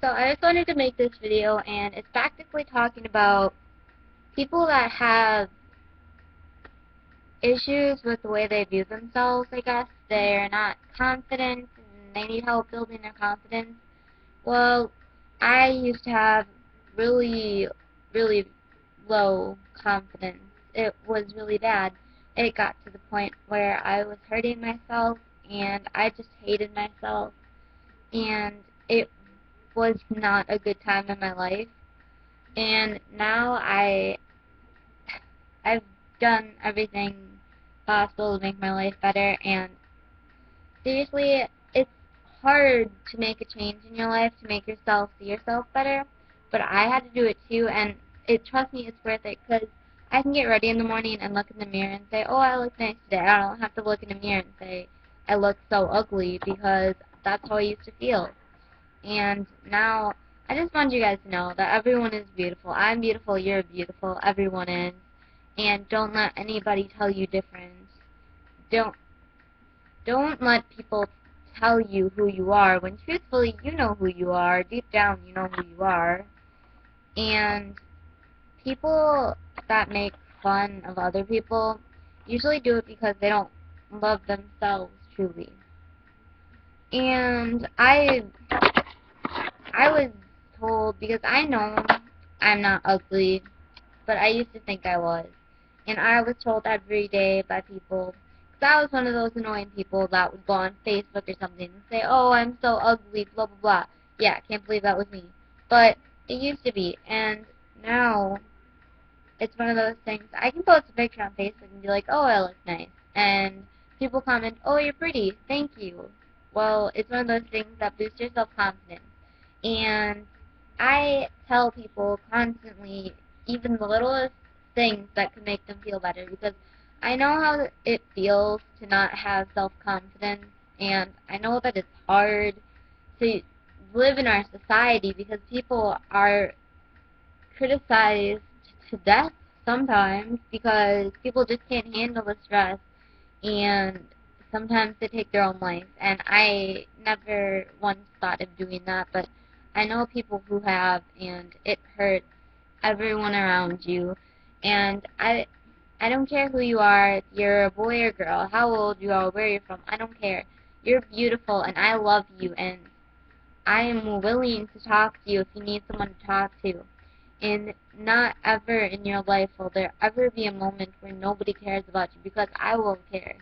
So I just wanted to make this video, and it's practically talking about people that have issues with the way they view themselves, I guess. They're not confident, and they need help building their confidence. Well, I used to have really, really low confidence. It was really bad. It got to the point where I was hurting myself, and I just hated myself, and it was not a good time in my life. And now I've done everything possible to make my life better, and seriously, it's hard to make a change in your life, to make yourself see yourself better, but I had to do it too, and trust me, it's worth it, because I can get ready in the morning and look in the mirror and say, oh, I look nice today. I don't have to look in the mirror and say, I look so ugly, because that's how I used to feel. And now, I just want you guys to know that everyone is beautiful. I'm beautiful, you're beautiful, everyone is. And don't let anybody tell you different. Don't don't let people tell you who you are, when truthfully you know who you are. Deep down you know who you are. And people that make fun of other people usually do it because they don't love themselves truly. And I was told, because I know I'm not ugly, but I used to think I was. And I was told every day by people, because I was one of those annoying people that would go on Facebook or something and say, oh, I'm so ugly, blah, blah, blah. Yeah, can't believe that was me. But it used to be, and now it's one of those things. I can post a picture on Facebook and be like, oh, I look nice. And people comment, oh, you're pretty, thank you. Well, it's one of those things that boosts your self-confidence. And I tell people constantly, even the littlest things that could make them feel better, because I know how it feels to not have self-confidence, and I know that it's hard to live in our society because people are criticized to death sometimes because people just can't handle the stress, and sometimes they take their own life. And I never once thought of doing that, but I know people who have, and it hurts everyone around you. And I don't care who you are, if you're a boy or girl, how old you are, where you're from, I don't care. You're beautiful, and I love you, and I am willing to talk to you if you need someone to talk to. And not ever in your life will there ever be a moment where nobody cares about you, because I will care.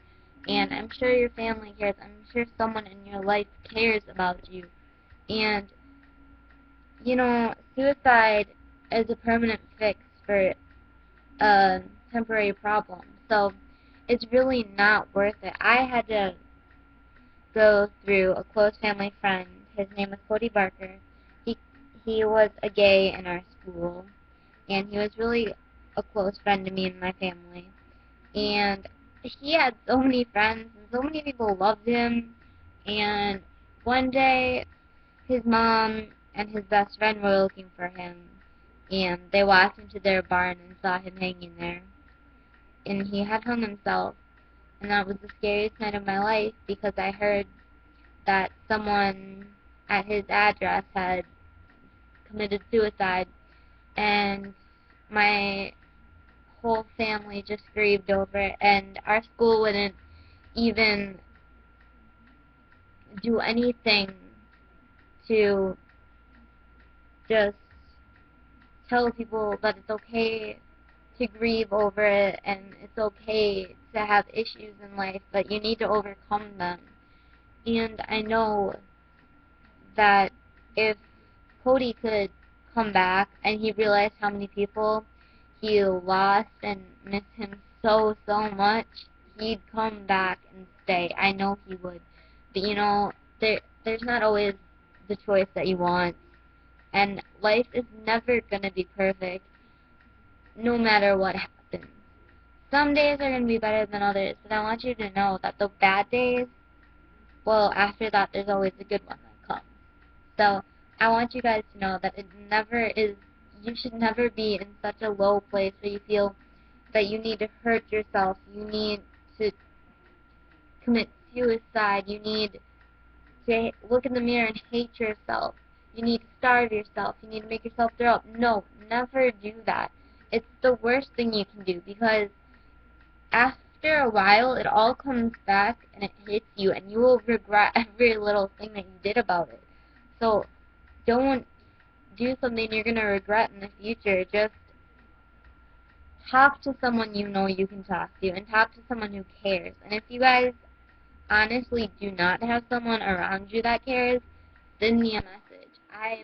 And I'm sure your family cares. I'm sure someone in your life cares about you. And, you know, suicide is a permanent fix for a temporary problem. So it's really not worth it. I had to go through a close family friend. His name was Cody Barker. He he was a gay in our school, and he was really a close friend to me and my family. And he had so many friends, and so many people loved him. And one day, his mom and his best friend were looking for him, and they walked into their barn and saw him hanging there. And he had hung himself, and that was the scariest night of my life, because I heard that someone at his address had committed suicide, and my whole family just grieved over it, and our school wouldn't even do anything to just tell people that it's okay to grieve over it, and it's okay to have issues in life, but you need to overcome them. And I know that if Cody could come back and he realized how many people he lost and miss him so, so much, he'd come back and stay. I know he would. But you know, there's not always the choice that you want. And life is never going to be perfect, no matter what happens. Some days are going to be better than others, but I want you to know that the bad days, well, after that, there's always a good one that comes. So, I want you guys to know that it never is, you should never be in such a low place where you feel that you need to hurt yourself, you need to commit suicide, you need to look in the mirror and hate yourself. You need to starve yourself. You need to make yourself throw up. No, never do that. It's the worst thing you can do because after a while it all comes back and it hits you and you will regret every little thing that you did about it. So don't do something you're going to regret in the future. Just talk to someone you know you can talk to and talk to someone who cares. And if you guys honestly do not have someone around you that cares, send me a message. I